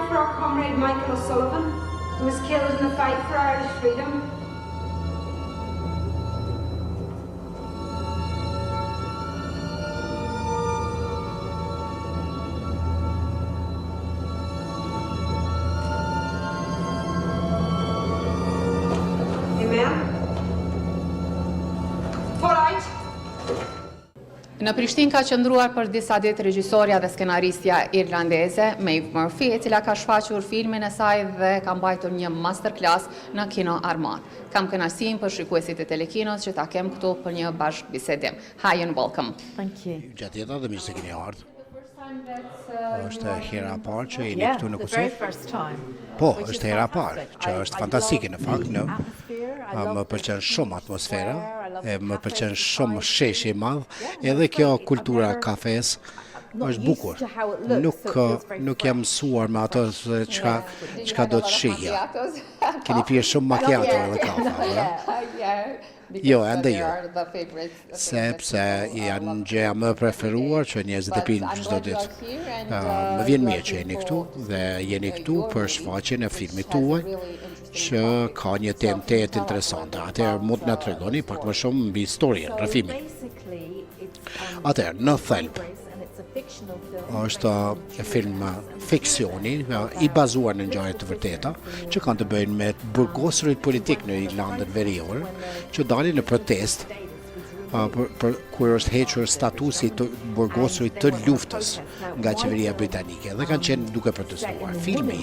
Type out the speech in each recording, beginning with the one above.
for our comrade Michael O'Sullivan, who was killed in the fight for Irish freedom. Në Prishtinë ka qëndruar për disa ditë regjisorja dhe skenaristja irlandeze Maeve Murphy, e cila ka shfaqur filmin e saj dhe ka mbajtur një masterclass në Kino Armat. Kam kënaqësinë për shikuesit e Telekinos që ta kem këtu për një bashkëbisedim. Hi and welcome. Thank you. Gjatë jetës dhe mirë se keni ardhur. Është hera e parë që jeni këtu në Kosovë? Po, është hera e parë, që është fantastike në fakt. Më pëlqen shumë atmosfera, më pëlqen shumë sheshi i madh, edhe kjo kultura e kafes është bukur. Nuk jam mësuar me ato se çka do të shihja. Keni pirë shumë macchiato edhe kafe, Jo, ende jo. Sepse janë gjëja më preferuar që njerëzit e pinë çdo ditë. Më vjen mirë që jeni këtu dhe jeni këtu për shfaqjen e filmit tuaj që ka një temë të interesante. Atëherë mund të na tregoni pak më shumë mbi historinë, rrëfimin. Atëherë, në thelb është film fiksioni i bazuar në ngjarje të vërteta që kanë të bëjnë me burgosurit politik në Irlandën Veriore që dalin në protest kur është hequr statusi të burgosurit të luftës nga qeveria britanike dhe kanë qenë duke protestuar. Filmi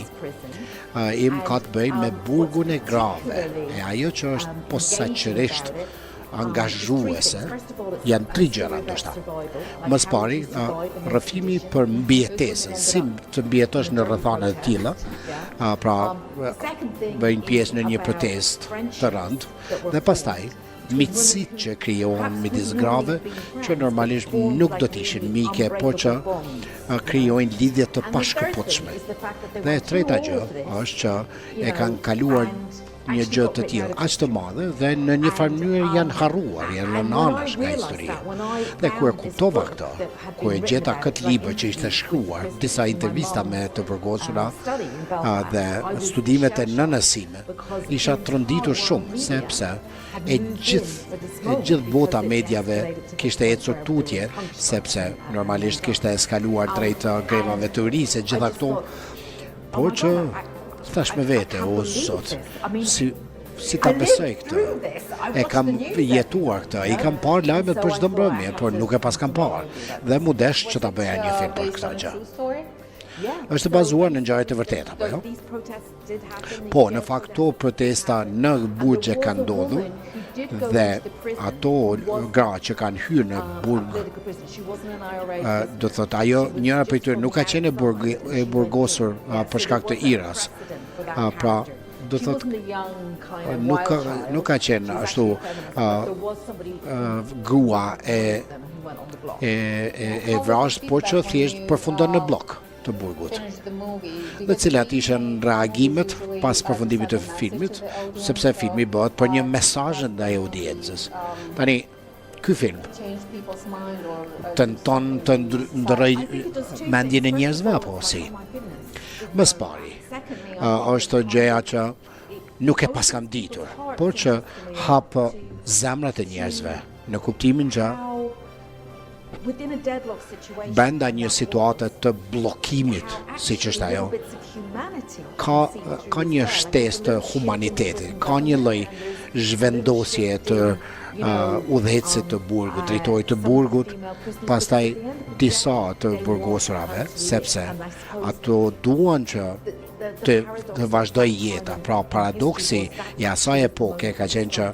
im ka të bëjnë me burgun e grave e ajo që është posaçërisht angazhuese janë 3 gjëra ndoshta. Më së pari, rrëfimi për mbijetesën, si të mbijetosh në rrethana të tilla, pra bëjnë pjesë në një protest të rëndë dhe pastaj miqësitë që krijohen midis grave, që normalisht nuk do të ishin mike, por që krijojnë lidhje të pashkëputshme. Dhe e treta gjë është që e kanë kaluar një gjë të tillë aq të madhe dhe në një farë mënyrë janë harruar, janë lënë anash nga historia. Dhe kur e kuptova këtë, kur e gjeta këtë libër që ishte shkruar, disa intervista me të burgosura dhe studimet e nënësime, isha tronditur shumë sepse e gjithë bota mediave kishte ecur tutje sepse normalisht kishte eskaluar drejt grevave të risë, gjitha këto, por që thash me vete, o zot, si ta besoj këtë, e kam jetuar këtë, i kam parë lajmet për çdo mbrëmje, por nuk e pas kam parë, dhe mu desh që ta bëja një film për këtë gjë. Është bazuar në ngjarje të vërteta, po jo? Po, në fakt këto protesta në Burgje kanë ndodhur dhe ato gra që kanë hyrë në burg, do thot ajo njëra prej tyre nuk ka qenë e burgosur për shkak të iras. Pra, do thot nuk ka qenë ashtu grua e vrasht, por që thjesht përfundon në blok të burgut. Dhe cilat ishen reagimet pas përfundimit të filmit, sepse filmi bëhet për një mesazh ndaj audiencës. Tani, ky film tenton të ndrojë mendjen e njerëzve apo si? Më së pari, është gjëja që nuk e paskam ditur, por që hap zemrat e njerëzve në kuptimin që brenda një situate të bllokimit, siç është ajo, ka një shtesë të humanitetit, ka një lloj zhvendosje të udhëhecit të burgut, drejtorit të burgut, pastaj disa të burgosurave, sepse ato duan që të vazhdoj jeta. Pra paradoksi i asaj epoke ka qenë që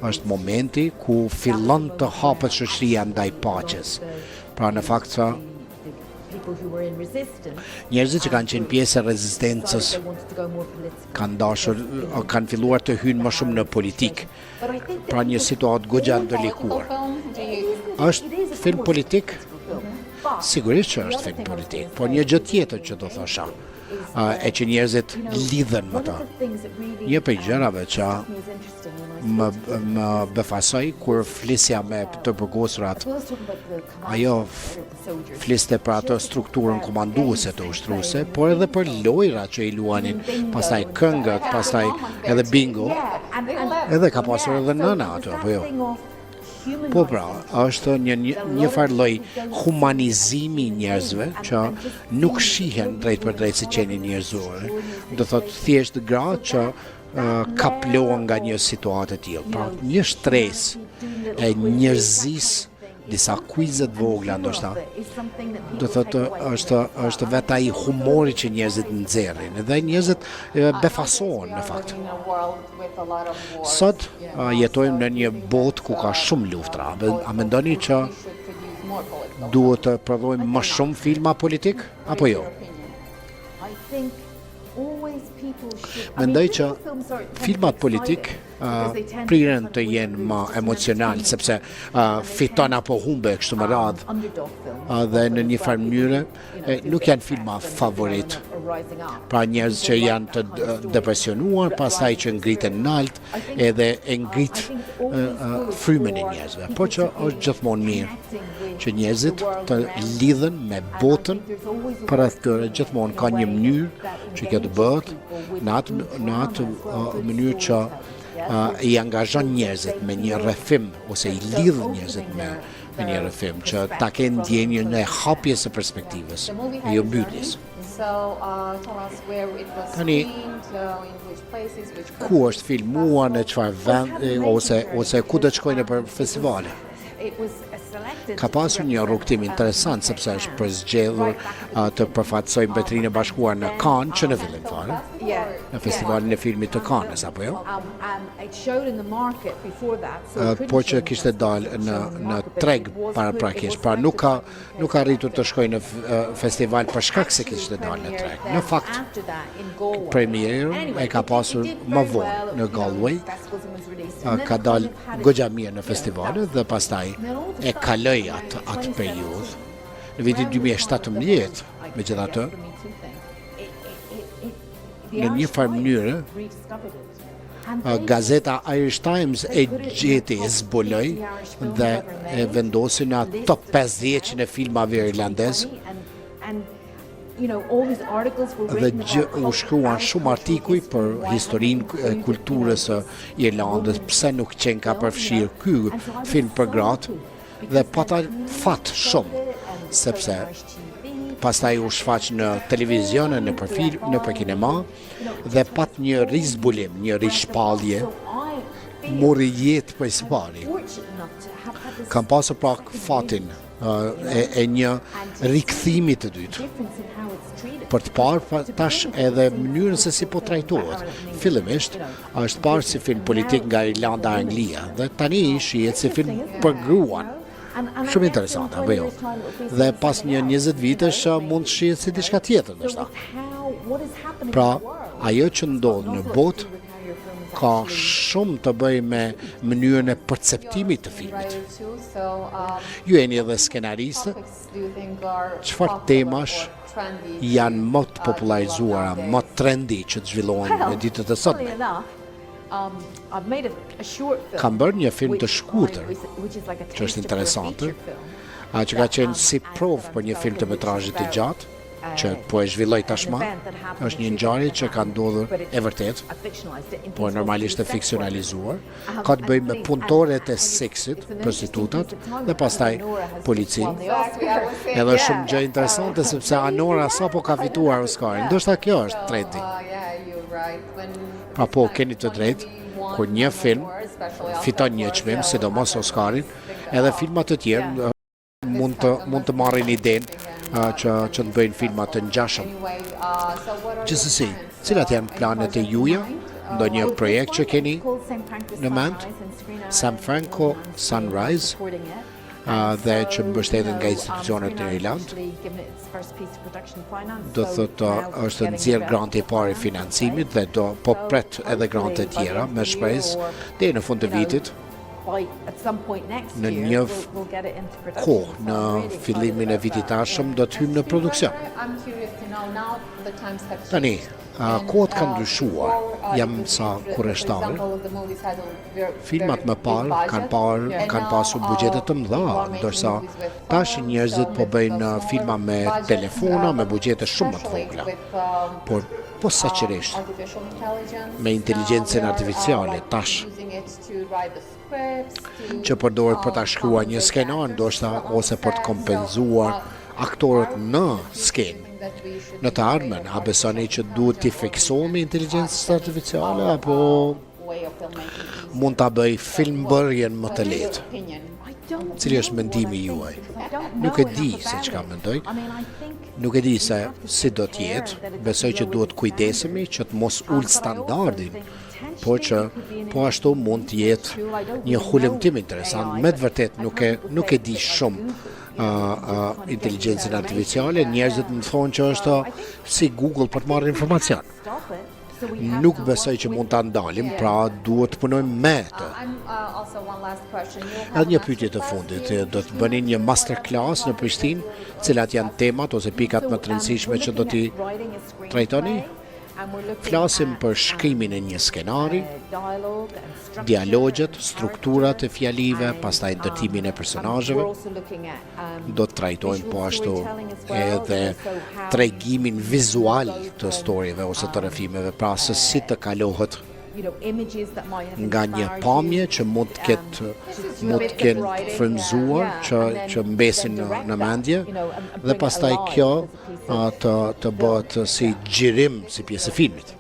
është momenti ku fillon të hapet shoqëria ndaj paqes. Pra në fakt që njerëzit që kanë qenë pjesë e rezistencës kanë filluar të hynë më shumë në politikë. Pra një situatë goxha ndërlikuar. Është film politik? Sigurisht që është film politik, por një gjë tjetër që do thosha, e që njerëzit lidhen më ta. Një prej gjërave që më befasoi kur flisja me të përgosurat. Ajo fliste për ato strukturën komanduese të ushtruese, por edhe për lojrat që i luanin, pastaj këngët, pastaj edhe bingo, edhe ka pasur edhe nëna ato, apo jo? Po pra, është një farë lloj humanizimi i njerëzve që nuk shihen drejt për drejt si qenie njerëzore. Do thotë thjesht gra që kaplohen nga një situatë e tillë. Pra, një stres e njerëzisë, disa kuizet vogla ndoshta. Do thotë është vetë ai humori që njerëzit nxjerrin, dhe njerëzit befasohen në fakt. Sot jetojmë në një botë ku ka shumë luftra. A mendoni që duhet të prodhojmë më shumë filma politik apo jo? Mendoj që filmat politik priren të jenë më emocional, sepse fiton apo humbe kështu më radhë, dhe në një farë mënyrë nuk janë filma favorit. Pra njerëz që janë të depresionuar, pastaj që ngriten nalt, edhe e ngrit frymën e njerëzve. Por që është gjithmonë mirë që njerëzit të lidhen me botën përreth tyre. Gjithmonë ka një mënyrë që kjo të bëhet në atë mënyrë që i angazhon njerëzit me një rrëfim ose i lidh njerëzit me një rrëfim që ta kenë ndjenjën e hapjes së perspektivës, jo mbylljes. Tani, ku është filmuar, në çfarë vend ose ku do të shkojnë për festivale? Ka pasur një rrugtim interesant, sepse është përzgjedhur të përfaqësojë Mbretërinë e Bashkuar në Cannes, që në fillim fare, në festivalin e filmit të Cannes, apo jo? Por që kishte dalë në treg paraprakisht, pra nuk ka arritur të shkojë në festival për shkak se kishte dalë në treg. Në fakt, premierën e ka pasur më vonë në Galway, ka dalë goxha mirë në festivale dhe pastaj e kaloi atë periudhë. Në vitin 2017, megjithatë, në një farë mënyrë, gazeta Irish Times e gjeti, e zbuloi dhe e vendosi në top 50 në filmave irlandez. Dhe u shkruan shumë artikuj për historinë e kulturës së Irlandës, pse nuk qenë ka përfshirë ky film për gratë, dhe pata fat shumë, sepse pastaj u shfaq në televizion, në për kinema, dhe pat një rizbulim, një rishpallje, mori jetë për së pari. Kam pasur pak fatin e një rikthimi të dytë. Për të parë tash edhe mënyrën se si po trajtohet. Fillimisht është parë si film politik nga Irlanda e Anglia, dhe tani shihet si film për gruan. Shumë interesante, apo jo? Dhe pas një 20 vitesh mund të shihet si diçka tjetër, ndoshta. Pra, ajo që ndodh në botë ka shumë të bëjë me mënyrën e perceptimit të filmit. Ju jeni edhe skenaristë, çfarë temash janë më të popularizuara, më trendy që të zhvillohen në ditët e sotme? Kam bërë një film të shkurtër, që është interesante, që ka qenë si provë për një film të metrazhit të gjatë, që po e zhvilloj tashma. Është një ngjarje që ka ndodhur e vërtet, por normalisht e fiksionalizuar. Ka të bëjë me punëtoret e seksit, prostitutat, dhe pastaj policinë. Edhe shumë gjë interesante, sepse Anora sapo ka fituar Oscarin. Ndoshta kjo është trendi. Pra po, keni të drejtë, kur një film fiton një çmim, sidomos Oscarin, edhe filmat të tjerë mund të marrin idenë që të bëjnë filmat të ngjashëm. Gjithsesi, cilat janë planet e juaja? Ndonjë projekt që keni në mend? San Franco Sunrise, dhe që mbështeten nga institucionet në Irland. Do thotë është nxjerr granti i parë i financimit dhe do po pret edhe grante tjera me shpresë deri në fund të vitit. Në një kohë, në fillimin e vitit tashëm, do të hymë në produksion. Tani, Kohët kanë ndryshuar, jam sa kurreshtare. Filmat më parë kanë pasur buxhete të mëdha, ndërsa tash njerëzit po bëjnë filma me telefona me buxhete shumë më të vogla. Por posaçërisht me inteligjencën artificiale tash që përdoret për ta shkruar një skenar, ndoshta ose për të kompenzuar aktorët në skenë. Në të ardhmen, a besoni që duhet t'i fiksohemi inteligjencës artificiale apo mund ta bëj filmbërjen më të lehtë? Cili është mendimi juaj? Nuk e di se çka mendoj. Nuk e di se si do të jetë. Besoj që duhet kujdesemi që të mos ul standardin, por që po ashtu mund të jetë një hulumtim interesant. Me të vërtet nuk e di shumë inteligjencën artificiale, njerëzit më thonë që është si Google për të marrë informacion. Nuk besoj që mund ta ndalim, pra duhet të punojmë me të. Edhe një pyetje të fundit, do të bëni një masterclass në Prishtinë, cilat janë temat ose pikat më të rëndësishme që do t'i trajtoni? Flasim për shkrimin e një skenari, dialogjet, strukturat e fjalive, pastaj ndërtimin e personazheve. Do të trajtojmë po ashtu edhe tregimin vizual të storyve ose të rrëfimeve, pra se si të kalohet nga një pamje që mund të kenë frymzuar që mbesin në mendje dhe pastaj kjo të bëhet si xhirim si pjesë e filmit.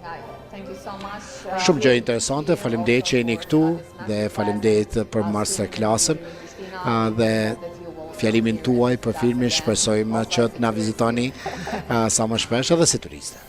Shumë gjë interesante, faleminderit që jeni këtu dhe faleminderit për masterclass-ën dhe fjalimin tuaj për filmin, shpresojmë që të na vizitoni sa më shpesh edhe si turistë.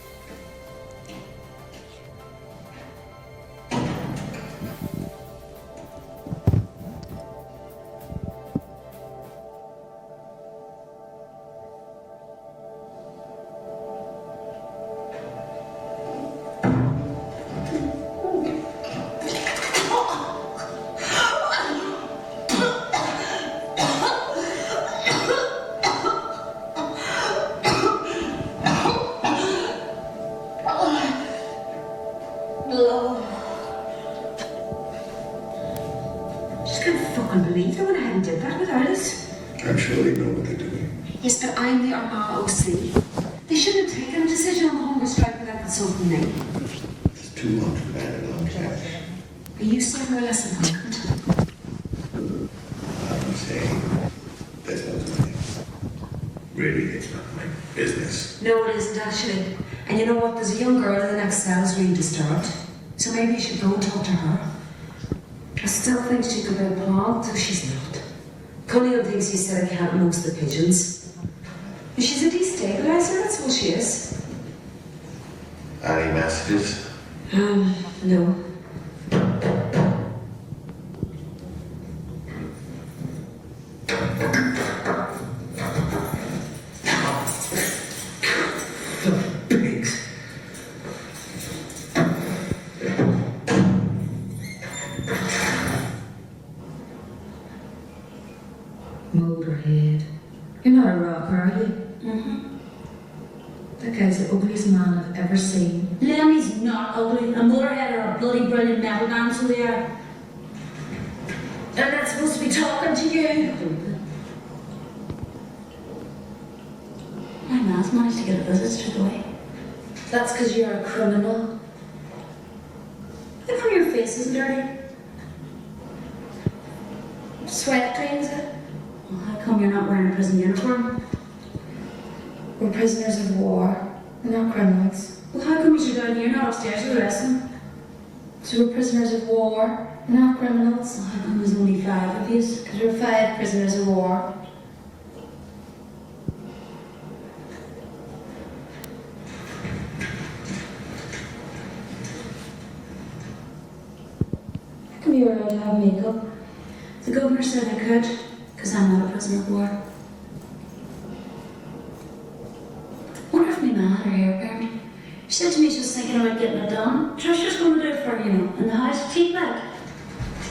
So maybe you should go and talk to her. I still think she could be a plant, though she's not. Cunningham thinks he said I can't most the pigeons. But she's a destabilizer, that's what she is. Any messages? No. Motorhead. You're not a rocker, are you? That guy's the ugliest man I've ever seen. Lemmy's not ugly. A Motorhead or a bloody brilliant metal band, so they are. They're not supposed to be talking to you. My man's managed to get a visit straight away. That's because you're a criminal. Look how your face isn't dirty. Sweat cleans it. Well, how come you're not wearing a prison uniform? We're prisoners of war. We're not criminals. Well, how come you're down here, not upstairs with the rest of them? So we're prisoners of war. We're not criminals. Well, how come there's only 5 of you? Because we're 5 prisoners of war. How come you're allowed to have makeup? The governor said I could, because I'm not a prisoner of war. Wonder if my man had her hair parted. She said to me she was thinking about getting it done. Trisha's going to do it for her, you know, in the house. Cheap like.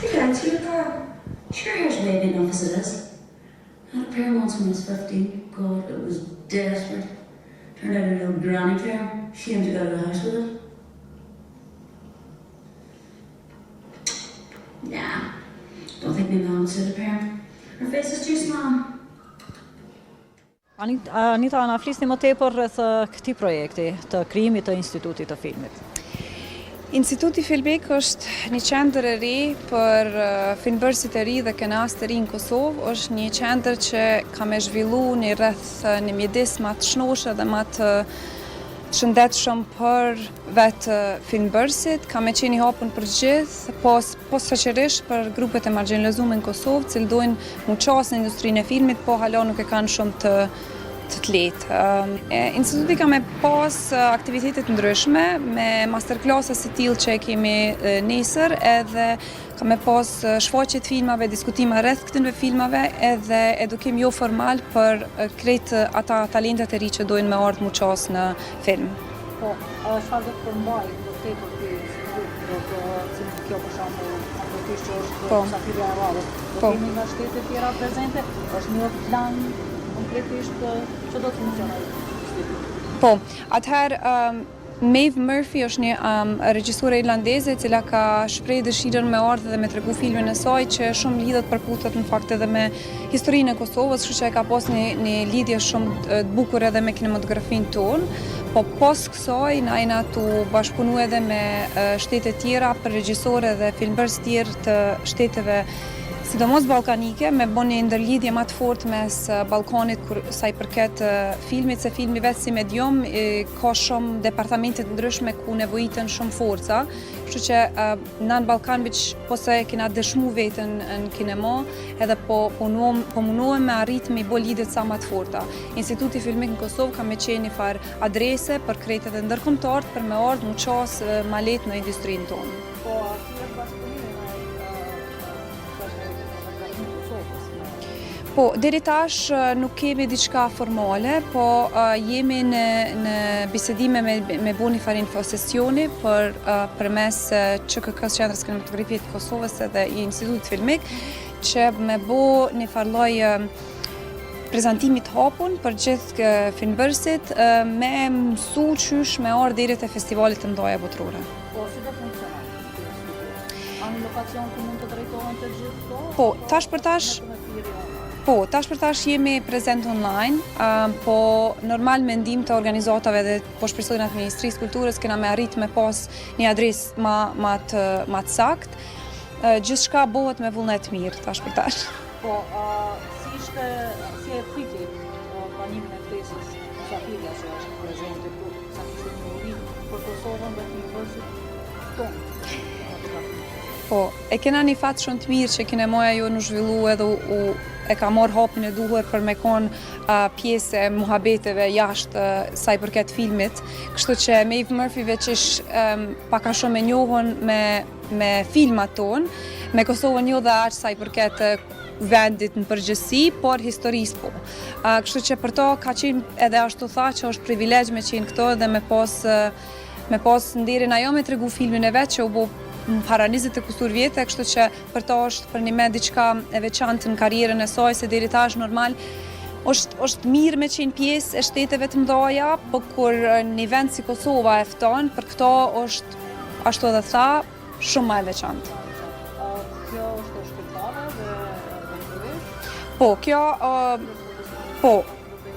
She gets you, girl. Sure, hair's way big enough as it is. I had a pair once when I was 15. God, it was desperate. Turned out a real granny pair. She came to go to the house with it. Nah, don't think my mom would sit up here. Her face is too small. Anita, na flisni më tepër rreth këtij projekti të krijimit të Institutit të Filmit. Instituti Filmik është një qendër e ri për filmbërësit e ri dhe kenas të ri në Kosovë. Është një qendër që ka me zhvillu një rreth një mjedis ma të shnoshe dhe ma të shëndetshëm për vetë filmbërësit. Ka me qenë i hapur për gjithë, posaçërisht për grupet e marginalizuara në Kosovë, cilë dojnë mu qasë në industrinë e filmit, po hala nuk e kanë shumë të letë. Instituti ka me pas aktivitetet ndryshme, me masterklasa si tillë që kemi nesër, edhe ka me pas shfaqje të filmave, diskutima rreth këtyre filmave, edhe edukim jo formal për krejt ata talentet e ri që dojnë me ardhë mu qasë në film. Po, çfarë do të përmbajë tepër ky institut, do të kjo për shembull, absolutisht që është Safira e Radhës. Do kemi nga shtetet tjera prezente, është një plan konkretisht që do të funksionojë. Po, atëherë Maeve Murphy është një regjisore irlandeze e cila ka shpreh dëshirën me ardhë dhe me tregu filmin e saj që shumë lidhet përputhet në fakt edhe me historinë e Kosovës, kështu që e ka pas një lidhje shumë të bukur edhe me kinematografinë tonë. Po pas kësaj na jena tu bashkëpunu edhe me shtete tjera për regjisore dhe filmbërës tjerë të shteteve sidomos ballkanike, me bën një ndërlidhje më të fortë mes Ballkanit kur sa i përket filmit, se filmi vetë si medium ka shumë departamente të ndryshme ku nevojiten shumë forca, kështu që na në Ballkan po se kena dëshmu veten në kinema, edhe po mundohem me arrit me i bë lidhjet sa më të forta. Instituti Filmik në Kosovë ka me qenë një farë adrese për krejt edhe ndërkombëtarët për me ardhë mu qasë ma letë në industrinë tonë. Po, deri tash nuk kemi diçka formale, po jemi në bisedime me bu një farë infosesioni përmes QKK-s Qendrës Kinematografie të Kosovës edhe i Institutit Filmik, që me bu një farë lloj prezantimi të hapun për gjithë filmbërësit, me mësu qysh me ardhë deri te festivalet të mëdha botërore. Po, si do funksionon? A në lokacion ku mund të drejtohen të gjithë këto? Po, tash për tash jemi prezent online, po normal mendim të organizatave dhe po shpresojnë atë Ministrisë Kulturës kena me arrit me pas një adresë ma të sakt. Gjithçka bëhet me vullnet mirë tash për tash. Po, si e priti planimin e ftesës Safira që është prezente këtu, sa kishte një uri për Kosovën dhe filmbërësit tonë? Po, e kena një fat shumë të mirë që kinemaja jo në zhvillu edhe e ka marrë hapin e duhur për me konë pjesë e muhabeteve jashtë sa i përket filmit. Kështu që Maeve Murphy veçish paka shumë e njohën me filmat tonë, me Kosovën jo dhe aq sa i përket vendit në përgjithësi, por historisë po. Kështu që për to ka qenë edhe ashtu tha që është privilegj me qenë këto dhe me pas ndirin ajo me tregu filmin e vetë që u bo para 20 e kusur vjetë, kështu që për to është për një me diçka e veçantë në karrierën e saj, se deri tash normal është mirë me qenë pjesë e shteteve të mëdha, po kur një vend si Kosova e fton, për këto është ashtu edhe tha, shumë më e veçantë. Kjo është shpirtare dhe venturisht? Po, kjo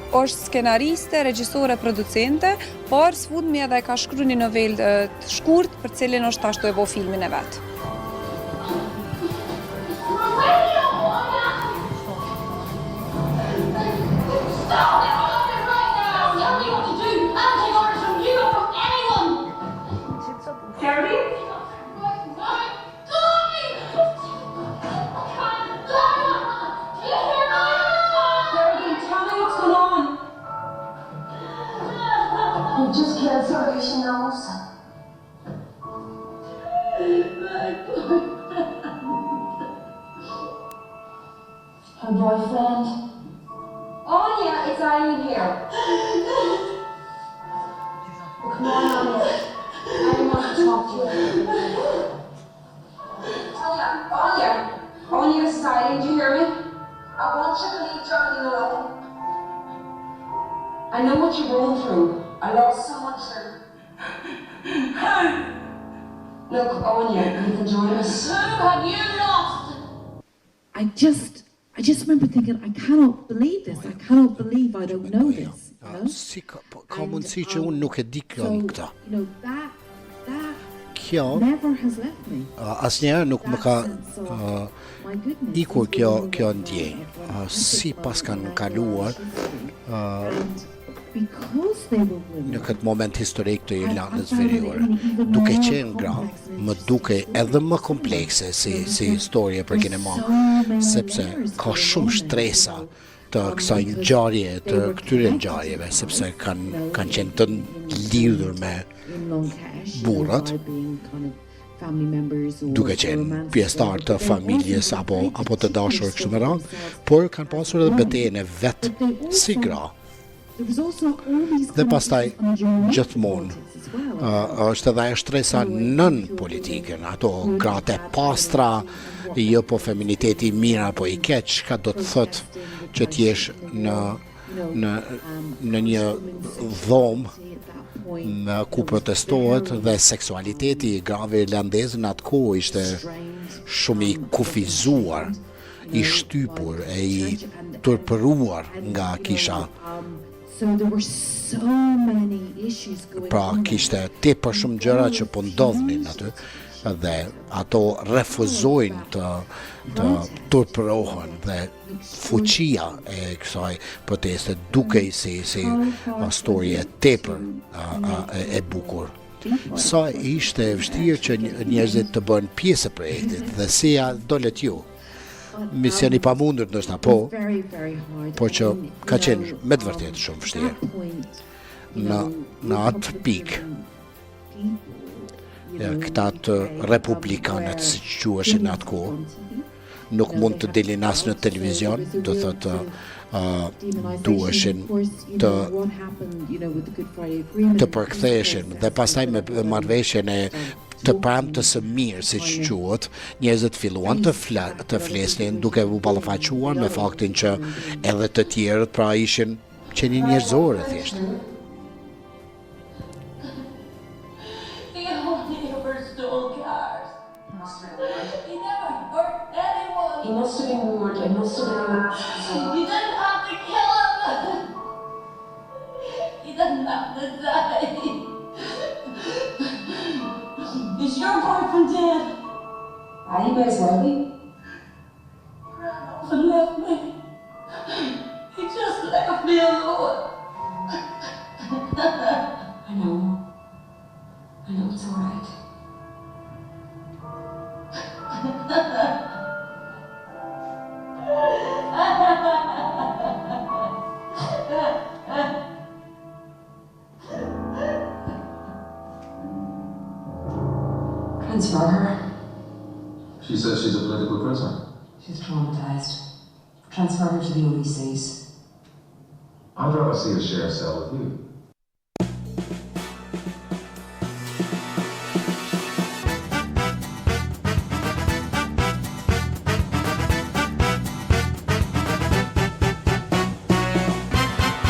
është skenariste, regjisore, producente, por sfundmi edhe ka shkruar një novelë të shkurt për cilin është ashtu e bo filmin e vet. Just can't so she knows. Her boyfriend. Oh yeah, it's Eileen here. Well, come on, Anya. I want to talk to you. Anya, this is Eileen. Do you hear me? I want you to leave Johnny alone. I know what you're going through. I lost someone, sir. Look, Anya, you can join us. Who have you lost? I just remember thinking, I cannot believe this. I cannot believe I don't know this. Si ka mundësi që unë nuk e di këta. You know, that Kjo never has left me. asnjëherë nuk më ka My goodness. ikur kjo ndjenjë. Si pas kanë kaluar Because they were women. në këtë moment historik të Irlandës Veriore, duke qenë gra, më duke edhe më komplekse si historie për kinema, sepse ka shumë shtresa të kësaj ngjarje, të këtyre ngjarjeve, sepse kanë qenë të lidhur me burrat, duke qenë pjesëtar të familjes apo të dashur kështu me radhë, por kanë pasur edhe betejën e vet si gra. Dhe pastaj gjithmonë është edhe ajo shtresa nën politikën, ato gratë e pastra, jo po feminiteti i mirë apo i keq, ka do të thotë që t'jesh në një dhomë ku protestohet dhe seksualiteti i grave irlandezë në atë kohë ishte shumë i kufizuar, i shtypur e i turpëruar nga kisha. Pra kishte tepër shumë gjëra që po ndodhnin aty dhe ato refuzojnë të turpërohen dhe fuqia e kësaj proteste dukej si storje tepër e bukur. Sa ishte vështirë që njerëzit të bënë pjesë e projektit dhe si ja dolet ju. Mision i pamundur ndoshta po që ka qenë me të vërtetë shumë vështirë. Në atë pikë këta të republikanët si quheshin atë kohë nuk mund të dilin as në televizion, do thotë duheshin të përktheheshin dhe pastaj me marrëveshjen e të pramtës së mirë, siç quhet, njerëzit filluan të flesnin duke u ballafaquar me faktin që edhe të tjerët pra ishin qenë njerëzore thjesht. He must have been bored. He must have been. You didn't have to kill him. You didn't have to die. Is your boyfriend dead? He may as well be. He ran off and left me. He just left me alone. I know. It's all right. Transfer her. She says she's a political prisoner. She's traumatized. Transfer her to the ODCs. I'd rather see her share a cell with you.